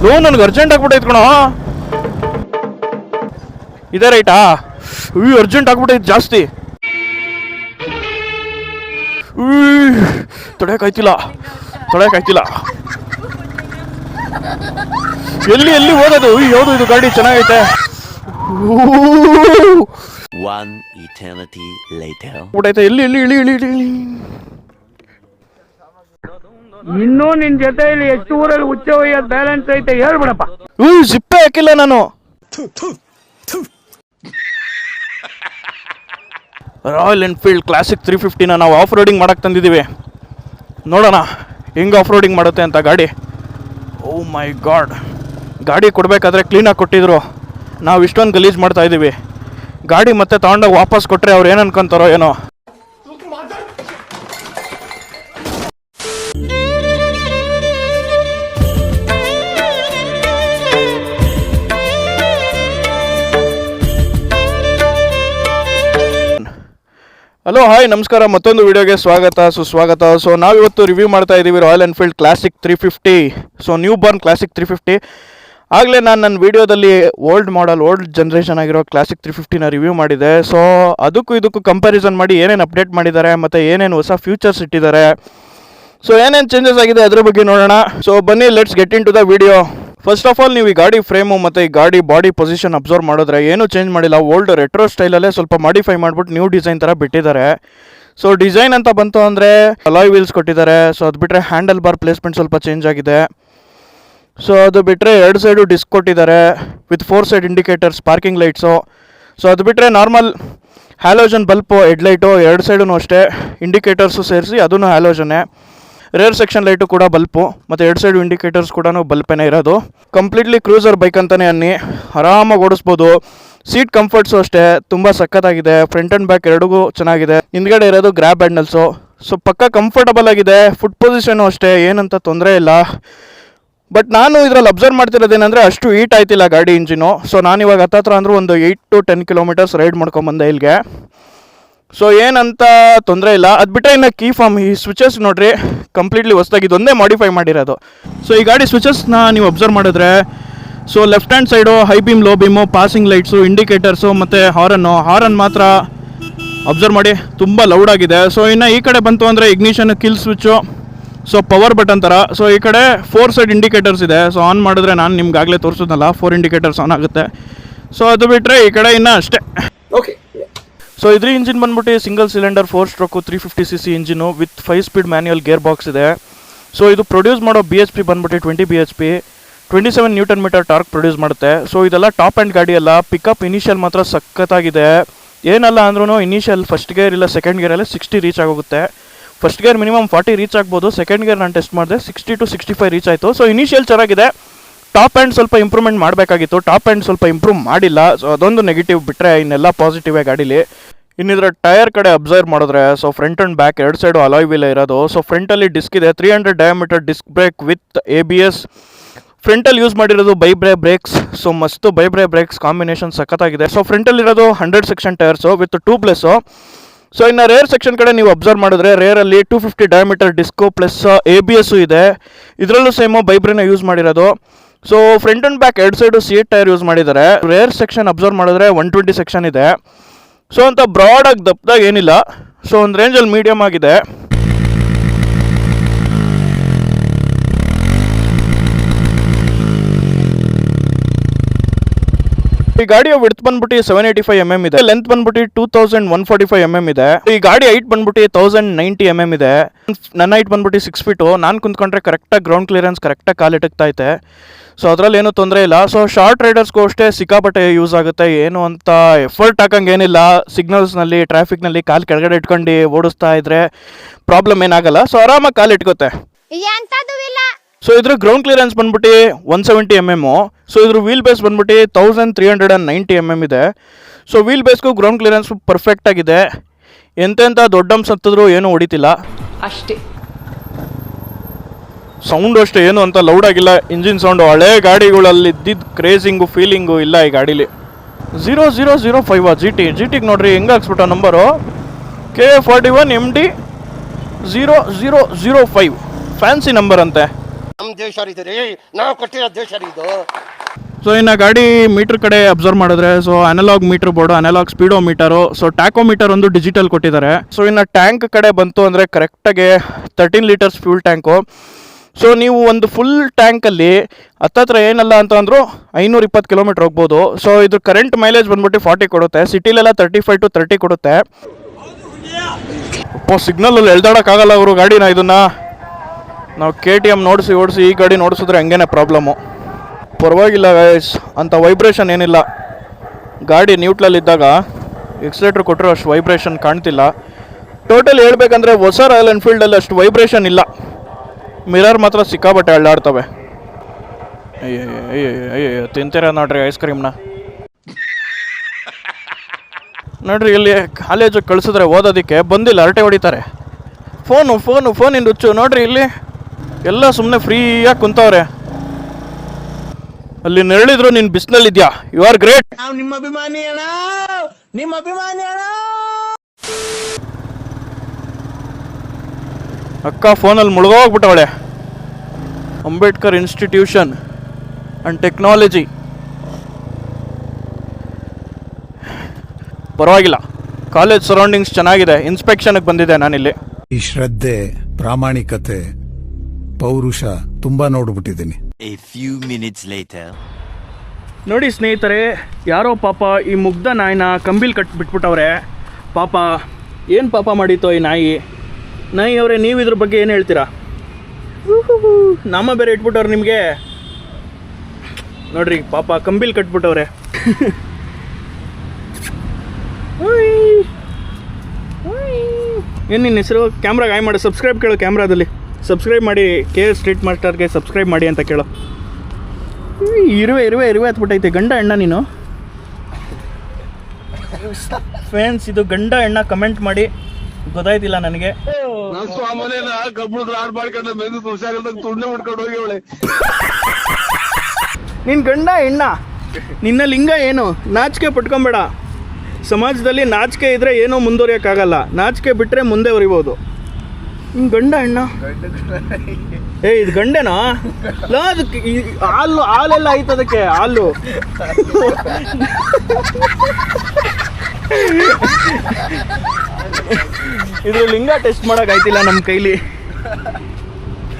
Low ನನಗೆ urgent ಆಗ್ಬಿಟ್ಟೈತೆ ಕಣೋ. ಇದೇ ರೈಟಾ? ಅರ್ಜೆಂಟ್ ಆಗ್ಬಿಟ್ಟೈತೆ ಜಾಸ್ತಿ. ತೊಡೆಯಕ್ಕಾಯ್ತಿಲ್ಲ. ಎಲ್ಲಿ ಹೋಗೋದು? ಯಾವುದು ಇದು ಗಾಡಿ ಚೆನ್ನಾಗೈತೆ. ಎಲ್ಲಿ ಇನ್ನೂ ನಿನ್ ಜೊತೆಯಲ್ಲಿ ಎಷ್ಟು ಊರಲ್ಲಿ ಹುಚ್ಚ ಒಯ್ಯೋದು ಬ್ಯಾಲೆನ್ಸ್ ಐತೆ ಹೇಳ್ಬಿಡಪ್ಪ. ಸಿಪ್ಪೆ ಹಾಕಿಲ್ಲ ನಾನು. ರಾಯಲ್ ಎನ್ಫೀಲ್ಡ್ ಕ್ಲಾಸಿಕ್ 350ನ ನಾವು ಆಫ್ ರೋಡಿಂಗ್ ಮಾಡಕ್ಕೆ ತಂದಿದ್ದೀವಿ. ನೋಡೋಣ ಹೆಂಗೆ ಆಫ್ ರೋಡಿಂಗ್ ಮಾಡುತ್ತೆ ಅಂತ ಗಾಡಿ. ಓ ಮೈ ಗಾಡ್, ಗಾಡಿ ಕೊಡಬೇಕಾದ್ರೆ ಕ್ಲೀನಾಗಿ ಕೊಟ್ಟಿದ್ರು, ನಾವು ಇಷ್ಟೊಂದು ಗಲೀಜು ಮಾಡ್ತಾ ಇದ್ದೀವಿ. ಗಾಡಿ ಮತ್ತೆ ತಗೊಂಡೋಗಿ ವಾಪಸ್ ಕೊಟ್ಟರೆ ಅವ್ರು ಏನು ಅನ್ಕೊಂತಾರೋ ಏನೋ. ಹಲೋ ಹಾಯ್ ನಮಸ್ಕಾರ, ಮತ್ತೊಂದು ವಿಡಿಯೋಗೆ ಸುಸ್ವಾಗತ. ಸೊ ನಾವಿವತ್ತು ರಿವ್ಯೂ ಮಾಡ್ತಾ ಇದ್ದೀವಿ royal Enfield classic 350. So new Born classic 350. ಆಗಲೇ ನಾನು ನನ್ನ ವೀಡಿಯೋದಲ್ಲಿ ಓಲ್ಡ್ ಜನ್ರೇಷನ್ ಆಗಿರೋ ಕ್ಲಾಸಿಕ್ 350ನ ರಿವ್ಯೂ ಮಾಡಿದೆ. ಸೊ ಅದಕ್ಕೂ ಕಂಪ್ಯಾರಿಸನ್ ಮಾಡಿ ಏನೇನು ಅಪ್ಡೇಟ್ ಮಾಡಿದ್ದಾರೆ ಮತ್ತು ಏನೇನು ಹೊಸ ಫ್ಯೂಚರ್ಸ್ ಇಟ್ಟಿದ್ದಾರೆ, ಸೊ ಏನೇನು ಚೇಂಜಸ್ ಆಗಿದೆ ಅದ್ರ ಬಗ್ಗೆ ನೋಡೋಣ. ಸೊ ಬನ್ನಿ, let's get into the video. First of all ನೀವು ಈ ಗಾಡಿ ಫ್ರೇಮು ಮತ್ತು ಈ ಗಾಡಿ ಬಾಡಿ ಪೊಸಿಷನ್ ಅಬ್ಸರ್ವ್ ಮಾಡಿದ್ರೆ ಏನೂ ಚೇಂಜ್ ಮಾಡಿಲ್ಲ. ಓಲ್ಡ್ ರೆಟ್ರೋ ಸ್ಟೈಲಲ್ಲೇ ಸ್ವಲ್ಪ ಮಾಡಿಫೈ ಮಾಡಿಬಿಟ್ಟು ನ್ಯೂ ಡಿಸೈನ್ ಥರ ಬಿಟ್ಟಿದ್ದಾರೆ. ಸೊ ಡಿಸೈನ್ ಅಂತ ಬಂತು ಅಂದರೆ ಅಲಾಯ್ ವೀಲ್ಸ್ ಕೊಟ್ಟಿದ್ದಾರೆ. ಸೊ ಅದು ಬಿಟ್ಟರೆ ಹ್ಯಾಂಡಲ್ ಬಾರ್ ಪ್ಲೇಸ್ಮೆಂಟ್ ಸ್ವಲ್ಪ ಚೇಂಜ್ ಆಗಿದೆ. ಸೊ ಅದು ಬಿಟ್ಟರೆ 2 ಸೈಡು ಡಿಸ್ಕ್ ಕೊಟ್ಟಿದ್ದಾರೆ with 4 side indicators, parking lights. So ಅದು ಬಿಟ್ಟರೆ ನಾರ್ಮಲ್ ಹ್ಯಾಲೋಜನ್ ಬಲ್ಪು ಹೆಡ್ಲೈಟು 2 ಸೈಡೂ ಅಷ್ಟೇ, ಇಂಡಿಕೇಟರ್ಸು ಸೇರಿಸಿ ಅದೂ ಹ್ಯಾಲೋಜನ್ನೇ. ರೇರ್ ಸೆಕ್ಷನ್ ಲೈಟು ಕೂಡ ಬಲ್ಪು, ಮತ್ತು 2 ಸೈಡು ಇಂಡಿಕೇಟರ್ಸ್ ಕೂಡ ಬಲ್ಪೇನೇ ಇರೋದು. ಕಂಪ್ಲೀಟ್ಲಿ ಕ್ರೂಸರ್ ಬೈಕ್ ಅಂತಲೇ ಅನ್ನಿ, ಆರಾಮಾಗಿ ಓಡಿಸ್ಬೋದು. ಸೀಟ್ ಕಂಫರ್ಟ್ಸು ಅಷ್ಟೇ ತುಂಬ ಸಖತ್ತಾಗಿದೆ. ಫ್ರಂಟ್ ಆ್ಯಂಡ್ ಬ್ಯಾಕ್ ಎರಡಿಗೂ ಚೆನ್ನಾಗಿದೆ. ಹಿಂದ್ಗಡೆ ಇರೋದು ಗ್ರ್ಯಾಬ್ ಹ್ಯಾಂಡಲ್ಸು, ಸೊ ಪಕ್ಕ ಕಂಫರ್ಟಬಲ್ ಆಗಿದೆ. ಫುಟ್ ಪೊಸಿಷನು ಅಷ್ಟೇ, ಏನಂತ ತೊಂದರೆ ಇಲ್ಲ. ಬಟ್ ನಾನು ಇದರಲ್ಲಿ ಅಬ್ಸರ್ವ್ ಮಾಡ್ತಿರೋದೇನೆಂದರೆ ಅಷ್ಟು ಹೀಟ್ ಆಯ್ತಿಲ್ಲ ಗಾಡಿ ಇಂಜಿನು. ಸೊ ನಾನಿವಾಗ ಹತ್ತತ್ರ ಅಂದರೂ ಒಂದು 8 to 10 ಕಿಲೋಮೀಟರ್ಸ್ ರೈಡ್ ಮಾಡ್ಕೊಂಬಂದೆ ಇಲ್ಲಿಗೆ. ಸೊ ಏನಂತ ತೊಂದರೆ ಇಲ್ಲ. ಅದು ಬಿಟ್ಟರೆ ಇನ್ನು ಕೀ ಫಾರ್ಮ್, ಈ ಸ್ವಿಚಸ್ ನೋಡ್ರಿ ಕಂಪ್ಲೀಟ್ಲಿ ಹೊಸದಾಗಿ ಇದೊಂದೇ ಮಾಡಿಫೈ ಮಾಡಿರೋದು. ಸೊ ಈ ಗಾಡಿ ಸ್ವಿಚಸ್ನ ನೀವು ಅಬ್ಸರ್ವ್ ಮಾಡಿದ್ರೆ, so left hand side high beam, low beam, passing lights, indicators ಮತ್ತು ಹಾರನ್ ಮಾತ್ರ ಅಬ್ಸರ್ವ್ ಮಾಡಿ ತುಂಬ ಲೌಡಾಗಿದೆ. ಸೊ ಇನ್ನು ಈ ಕಡೆ ಬಂತು ಅಂದರೆ ignition, kill switch, so power button ಥರ. ಸೊ ಈ ಕಡೆ 4 ಸೈಡ್ ಇಂಡಿಕೇಟರ್ಸ್ ಇದೆ. ಸೊ ಆನ್ ಮಾಡಿದ್ರೆ ನಾನು ನಿಮ್ಗಾಗಲೇ ತೋರಿಸೋದಲ್ಲ, 4 ಇಂಡಿಕೇಟರ್ಸ್ ಆನ್ ಆಗುತ್ತೆ. ಸೊ ಅದು ಬಿಟ್ಟರೆ ಈ ಕಡೆ ಇನ್ನೂ ಅಷ್ಟೇ. ಓಕೆ. ಸೊ ಇದ್ರ ಇಂಜಿನ್ ಬಂದ್ಬಿಟ್ಟು single cylinder 4 stroke 350cc engine with 5 speed manual gear box ಇದೆ. ಸೊ ಇದು ಪ್ರೊಡ್ಯೂಸ್ ಮಾಡೋ BHP ಬಂದ್ಬಿಟ್ಟು 20 BHP, 27 newton metre torque produce ಮಾಡುತ್ತೆ. ಸೊ ಇದೆಲ್ಲ ಟಾಪ್ ಆ್ಯಂಡ್ ಗಾಡಿ ಅಲ್ಲ. ಪಿಕಪ್ ಇನಿಷಿಯಲ್ ಮಾತ್ರ ಸಖತ್ತಾಗಿದೆ. ಏನಲ್ಲ ಅಂದ್ರೂ ಇನಿಷಿಯಲ್ ಫಸ್ಟ್ ಗೇರ್ ಇಲ್ಲ ಸೆಕೆಂಡ್ ಗೇರಲ್ಲಿ 60 ರೀಚ್ ಆಗೋಗುತ್ತೆ. ಫಸ್ಟ್ ಗೇರ್ ಮಿನಿಮಮ್ 40 ರೀಚ್ ಆಗ್ಬೋದು. ಸೆಕೆಂಡ್ ಗೇರ್ ನಾನು ಟೆಸ್ಟ್ ಮಾಡಿದೆ 60 to 65 ರೀಚ್ ಆಯಿತು. ಸೊ ಇನಿಷಿಯಲ್ ಚೆನ್ನಾಗಿದೆ. ಟಾಪ್ ಆ್ಯಂಡ್ ಸ್ವಲ್ಪ ಇಂಪ್ರೂವ್ಮೆಂಟ್ ಮಾಡಬೇಕಾಗಿತ್ತು, ಟಾಪ್ ಆ್ಯಂಡ್ ಸ್ವಲ್ಪ ಇಂಪ್ರೂವ್ ಮಾಡಿಲ್ಲ. ಸೊ ಅದೊಂದು ನೆಗೆಟಿವ್, ಬಿಟ್ಟರೆ ಇನ್ನೆಲ್ಲ ಪಾಸಿಟಿವೇ ಗಾಡೀಲಿ. ಇನ್ನಿದ್ರ ಟೈರ್ ಕಡೆ ಅಬ್ಸರ್ವ್ ಮಾಡಿದ್ರೆ, so front and back 2 side alloy wheel ಇರೋದು. ಸೊ ಫ್ರಂಟಲ್ಲಿ ಡಿಸ್ಕ್ ಇದೆ, 300 diameter disc brake with ABS. ಫ್ರಂಟಲ್ಲಿ ಯೂಸ್ ಮಾಡಿರೋದು ಬೈಬ್ರೆ ಬ್ರೇಕ್ಸ್. ಸೊ ಮಸ್ತು ಬೈಬ್ರೆ ಬ್ರೇಕ್ಸ್ ಕಾಂಬಿನೇಷನ್ ಸಖತ್ತಾಗಿದೆ. ಸೊ ಫ್ರಂಟಲ್ಲಿರೋದು 100 section tyres with tubeless. So ಇನ್ನು ರೇರ್ ಸೆಕ್ಷನ್ ಕಡೆ ನೀವು ಅಬ್ಸರ್ವ್ ಮಾಡಿದ್ರೆ, ರೇರಲ್ಲಿ 250 ಡಯಾಮೀಟರ್ ಡಿಸ್ಕು ಪ್ಲಸ್ ABS ಇದೆ. ಇದರಲ್ಲೂ ಸೇಮು ಬೈಬ್ರೆನ ಯೂಸ್ ಮಾಡಿರೋದು. So front and back 2 side seat tyre use ಮಾಡಿದ್ದಾರೆ. ರೇರ್ ಸೆಕ್ಷನ್ ಅಬ್ಸರ್ವ್ ಮಾಡಿದ್ರೆ 120 ಸೆಕ್ಷನ್ ಇದೆ. ಸೊ ಅಂತ ಬ್ರಾಡಾಗಿ ದಪ್ಪದಾಗಿ ಏನಿಲ್ಲ. ಸೊ ಒಂದು ರೇಂಜಲ್ಲಿ ಮೀಡಿಯಮ್ ಆಗಿದೆ. ಈ ಗಾಡಿಯ ವಿಡ್ತ್ ಬಂದ್ಬಿಟ್ಟು 785 mm ಇದೆ. ಲೆಂತ್ ಬಂದ್ಬಿಟ್ಟು 2145 mm ಇದೆ. ಈ ಗಾಡಿ ಹೈಟ್ ಬಂದ್ಬಿಟ್ಟು 1090 mm ಇದೆ. ನನ್ನ ಹೈಟ್ ಬಂದ್ಬಿಟ್ಟು 6 feet. ನಾನು ಕುಂತ್ಕೊಂಡ್ರೆ ಕರೆಕ್ಟಾಗಿ ಗ್ರೌಂಡ್ ಕ್ಲಿಯರೆನ್ಸ್ ಕರೆಕ್ಟಾಗಿ ಕಾಲಿಟ್ಟಕ್ತಾ ಐತೆ. ಸೊ ಅದರಲ್ಲಿ ಏನೂ ತೊಂದರೆ ಇಲ್ಲ. ಸೊ ಶಾರ್ಟ್ ರೈಡರ್ಸ್ಗೂ ಅಷ್ಟೇ ಸಿಕ್ಕಾಪಟ್ಟೆ ಯೂಸ್ ಆಗುತ್ತೆ. ಏನು ಅಂತ ಎಫರ್ಟ್ ಹಾಕಂಗೆ ಏನಿಲ್ಲ. ಸಿಗ್ನಲ್ಸ್ನಲ್ಲಿ, ಟ್ರಾಫಿಕ್ನಲ್ಲಿ ಕಾಲು ಕೆಳಗಡೆ ಇಟ್ಕೊಂಡು ಓಡಿಸ್ತಾ ಇದ್ರೆ ಪ್ರಾಬ್ಲಮ್ ಏನಾಗಲ್ಲ. ಸೊ ಆರಾಮಾಗಿ ಕಾಲು ಇಟ್ಕೋತೆ. ಸೊ ಇದ್ರ ಗ್ರೌಂಡ್ ಕ್ಲಿಯರೆನ್ಸ್ ಬಂದ್ಬಿಟ್ಟು 170 mm. ಸೊ ಇದ್ರ ವೀಲ್ ಬೇಸ್ ಬಂದ್ಬಿಟ್ಟು 1390 mm ಇದೆ. ಸೊ ವೀಲ್ ಬೇಸ್ಗೂ ಗ್ರೌಂಡ್ ಕ್ಲಿಯರೆನ್ಸ್ ಪರ್ಫೆಕ್ಟ್ ಆಗಿದೆ. ಎಂತೆಂಥ ದೊಡ್ಡ ಹತ್ತಿದ್ರು ಏನೂ ಹೊಡಿತಿಲ್ಲ ಅಷ್ಟೇ. ಸೌಂಡು ಅಷ್ಟೇ ಏನು ಅಂತ ಲೌಡ್ ಆಗಿಲ್ಲ. ಇಂಜಿನ್ ಸೌಂಡು ಹಳೆ ಗಾಡಿಗಳಲ್ಲಿ ಇದ್ದಿದ್ದು ಕ್ರೇಜಿಂಗು ಫೀಲಿಂಗು ಇಲ್ಲ ಈ ಗಾಡೀಲಿ. 0005 GTಗೆ ನೋಡ್ರಿ ಹೆಂಗೆ ಹಾಕ್ಸ್ಬಿಟ್ಟ ನಂಬರು. KA41MD 0005 ಫ್ಯಾನ್ಸಿ ನಂಬರ್ ಅಂತೆ. ನಮ್ಮ ದೇಶ ಇದು ರೀ, ನಾವು ಕೊಟ್ಟಿರೋ ದೇಶ ರೀ ಇದು. ಸೊ ಇನ್ನು ಗಾಡಿ ಮೀಟ್ರ್ ಕಡೆ ಅಬ್ಸರ್ವ್ ಮಾಡಿದ್ರೆ so analogue meter board, analogue speedometer, so tachometer ಒಂದು ಡಿಜಿಟಲ್ ಕೊಟ್ಟಿದ್ದಾರೆ. ಸೊ ಇನ್ನು ಟ್ಯಾಂಕ್ ಕಡೆ ಬಂತು ಅಂದರೆ ಕರೆಕ್ಟಾಗಿ 13 ಲೀಟರ್ಸ್ ಫ್ಯೂಲ್ ಟ್ಯಾಂಕು. ಸೊ ನೀವು ಒಂದು ಫುಲ್ ಟ್ಯಾಂಕಲ್ಲಿ ಹತ್ತತ್ರ ಏನಲ್ಲ ಅಂತ ಅಂದರೂ 520 ಕಿಲೋಮೀಟ್ರ್ ಹೋಗ್ಬೋದು. ಸೊ ಇದ್ರ ಕರೆಂಟ್ ಮೈಲೇಜ್ ಬಂದ್ಬಿಟ್ಟು 40 ಕೊಡುತ್ತೆ, ಸಿಟಿಲೆಲ್ಲ 35 to 30 ಕೊಡುತ್ತೆ. ಸಿಗ್ನಲಲ್ಲಿ ಎಳ್ದಾಡೋಕ್ಕಾಗಲ್ಲ ಅವರು ಗಾಡಿನ. ಇದನ್ನು ನಾವು KTM ಓಡಿಸಿ ಈ ಗಾಡಿ ಓಡಿಸಿದ್ರೆ ಹಂಗೇನೆ ಪ್ರಾಬ್ಲಮ್ಮು. ಪರವಾಗಿಲ್ಲ ಗೈಸ್, ಅಂಥ ವೈಬ್ರೇಷನ್ ಏನಿಲ್ಲ. ಗಾಡಿ ನ್ಯೂಟ್ರಲ್ಲಿದ್ದಾಗ ಎಕ್ಸ್ಲೇಟ್ರ್ ಕೊಟ್ಟರು ಅಷ್ಟು ವೈಬ್ರೇಷನ್ ಕಾಣ್ತಿಲ್ಲ. ಟೋಟಲ್ ಹೇಳ್ಬೇಕಂದ್ರೆ ಹೊಸ ರಾಯಲ್ ಎನ್ಫೀಲ್ಡಲ್ಲಿ ಅಷ್ಟು ವೈಬ್ರೇಷನ್ ಇಲ್ಲ. ಮಿರರ್ ಮಾತ್ರ ಸಿಕ್ಕಾಬಟ್ಟೆ ಅಳ್ಳಾಡ್ತವೆ. ಅಯ್ಯೋ ತಿಂತೀರ ನೋಡ್ರಿ ಐಸ್ ಕ್ರೀಮ್ನ. ನೋಡ್ರಿ ಇಲ್ಲಿ ಕಾಲೇಜಿಗೆ ಕಳಿಸಿದ್ರೆ ಓದೋದಕ್ಕೆ ಬಂದಿಲ್ಲ, ಹರಟೆ ಹೊಡಿತಾರೆ. ಫೋನಿಂದ ಹುಚ್ಚು ನೋಡ್ರಿ, ಇಲ್ಲಿ ಎಲ್ಲ ಸುಮ್ಮನೆ ಫ್ರೀಯಾಗಿ ಕುಂತವ್ರೆ. ಅಲ್ಲಿ ನೆರಳಿದ್ರು ನೀನು ಬಿಸಿನಲ್ಲಿದ್ಯಾ, ಯು ಆರ್ ಗ್ರೇಟ್. ನಿಮ್ಮ ಅಭಿಮಾನಿ ಅಣ್ಣ, ನಿಮ್ಮ ಅಭಿಮಾನಿ ಅಣ್ಣ. ಅಕ್ಕ ಫೋನಲ್ಲಿ ಮುಳುಗೋಗ್ಬಿಟ್ಟವಳೆ. Ambedkar institution and technology. ಪರವಾಗಿಲ್ಲ, ಕಾಲೇಜ್ ಸರೌಂಡಿಂಗ್ಸ್ ಚೆನ್ನಾಗಿದೆ. ಇನ್ಸ್ಪೆಕ್ಷನ್ಗೆ ಬಂದಿದ್ದೆ ನಾನಿಲ್ಲಿ. ಈ ಶ್ರದ್ಧೆ, ಪ್ರಾಮಾಣಿಕತೆ, ಪೌರುಷ ತುಂಬಾ ನೋಡ್ಬಿಟ್ಟಿದ್ದೀನಿ. A few minutes later. ನೋಡಿ ಸ್ನೇಹಿತರೆ, ಯಾರೋ ಪಾಪ ಈ ಮುಗ್ಧ ನಾಯಿನ ಕಂಬಿಲ್ ಬಿಟ್ಬಿಟ್ಟವ್ರೆ. ಪಾಪ ಏನು ಪಾಪ ಮಾಡಿತ್ತೋ ಈ ನಾಯಿ ಅವರೇ, ನೀವು ಇದ್ರ ಬಗ್ಗೆ ಏನು ಹೇಳ್ತೀರಾ? ನಾಮ ಬೇರೆ ಇಟ್ಬಿಟ್ಟವ್ರೆ ನಿಮಗೆ. ನೋಡ್ರಿ ಪಾಪ ಕಂಬಿಲ್ ಕಟ್ಬಿಟ್ಟವ್ರೆ. ಏನು ನಿನ್ನ ಹೆಸರು? ಕ್ಯಾಮ್ರಾಗೆ ಆಯ್ ಮಾಡು, ಸಬ್ಸ್ಕ್ರೈಬ್ ಕೇಳೋ, ಕ್ಯಾಮ್ರಾದಲ್ಲಿ ಸಬ್ಸ್ಕ್ರೈಬ್ ಮಾಡಿ, KS ಸ್ಟ್ರೀಟ್ ಮಾಸ್ಟರ್ಗೆ ಸಬ್ಸ್ಕ್ರೈಬ್ ಮಾಡಿ ಅಂತ ಕೇಳೋ. ಇರುವೆ ಹತ್ಬಿಟ್ಟೈತೆ. ಗಂಡ ಹೆಣ್ಣ ನೀನು? ಫ್ರೆಂಡ್ಸ್, ಇದು ಗಂಡ ಹೆಣ್ಣ ಕಮೆಂಟ್ ಮಾಡಿ, ಗೊತ್ತಾಯ್ತಿಲ್ಲ ನನಗೆ. ನಿನ್ನ ಗಂಡ ಹೆಣ್ಣ? ನಿನ್ನ ಲಿಂಗ ಏನು? ನಾಚಿಕೆ ಪಟ್ಕೊಂಬೇಡ. ಸಮಾಜದಲ್ಲಿ ನಾಚಿಕೆ ಇದ್ರೆ ಏನೋ ಮುಂದುವರಿಯೋಕ್ಕಾಗಲ್ಲ, ನಾಚಿಕೆ ಬಿಟ್ಟರೆ ಮುಂದೆ ಉರಿಬೋದು. ನಿನ್ನ ಗಂಡ ಹೆಣ್ಣ? ಇದು ಗಂಡೆನಾ? ಅದಕ್ಕೆ ಹಾಲೆಲ್ಲ ಆಯ್ತು, ಅದಕ್ಕೆ ಹಾಲು. ಇದ್ರ ಲಿಂಗ ಟೆಸ್ಟ್ ಮಾಡೋಕ್ಕಾಯ್ತಿಲ್ಲ ನಮ್ಮ ಕೈಲಿ.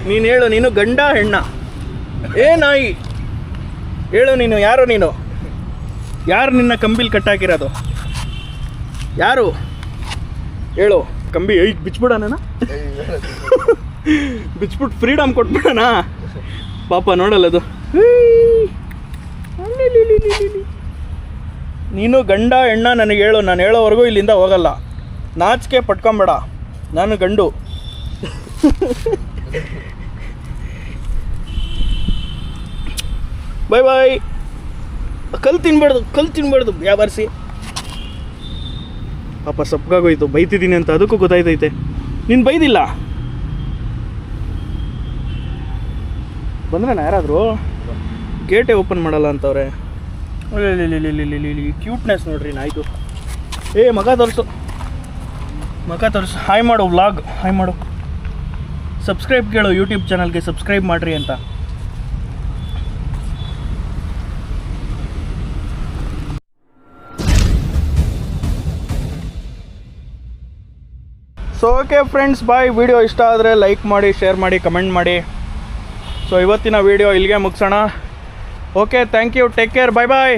ನೀನು ಹೇಳು, ನೀನು ಗಂಡ ಹೆಣ್ಣ? ನಾಯಿ ಹೇಳು, ನೀನು ಯಾರು? ಯಾರು ನಿನ್ನ ಕಂಬಿಲ್ ಕಟ್ಟಾಕಿರೋದು? ಯಾರು ಹೇಳು? ಕಂಬಿ ಬಿಚ್ಬಿಡೋಣ, ಬಿಚ್ಬಿಟ್ಟು ಫ್ರೀಡಮ್ ಕೊಟ್ಬಿಡೋಣ. ಪಾಪ ನೋಡಲ್ಲದು. ನೀನು ಗಂಡ ಹೆಣ್ಣ ನನಗೆ ಹೇಳು, ನಾನು ಹೇಳೋವರೆಗೂ ಇಲ್ಲಿಂದ ಹೋಗಲ್ಲ. ನಾಚಿಕೆ ಪಟ್ಕೊಂಬೇಡ, ನಾನು ಗಂಡು. ಬಾಯ್. ಕಲ್ ತಿನ್ಬಾರ್ದು ಯಾವಾರಿಸಿ. ಪಾಪ ಸಪ್ಪಗಾಗೋಯ್ತು, ಬೈತಿದ್ದೀನಿ ಅಂತ ಅದಕ್ಕೂ ಗೊತ್ತಾಯ್ತೈತೆ. ನೀನು ಬೈದಿಲ್ಲ ಬಂದ್ರೆ ಯಾರಾದರೂ ಗೇಟೇ ಓಪನ್ ಮಾಡಲ್ಲ ಅಂತವ್ರೆ. ಕ್ಯೂಟ್ನೆಸ್ ನೋಡ್ರಿ ನಾಯ್ತು. ಮಗ ತೋರಿಸು. ಹಾಯ್ ಮಾಡು, ವ್ಲಾಗ್ ಹಾಯ್ ಮಾಡು. ಸಬ್ಸ್ಕ್ರೈಬ್ ಕೇಳು, ಯೂಟ್ಯೂಬ್ ಚಾನಲ್ಗೆ ಸಬ್ಸ್ಕ್ರೈಬ್ ಮಾಡಿರಿ ಅಂತ. ಸೊ ಓಕೆ ಫ್ರೆಂಡ್ಸ್, ಬಾಯ್. ವಿಡಿಯೋ ಇಷ್ಟ ಆದರೆ ಲೈಕ್ ಮಾಡಿ, ಶೇರ್ ಮಾಡಿ, ಕಮೆಂಟ್ ಮಾಡಿ. ಸೊ ಇವತ್ತಿನ ವಿಡಿಯೋ ಇಲ್ಲಿಗೆ ಮುಗಿಸೋಣ. Okay, thank you, take care, bye.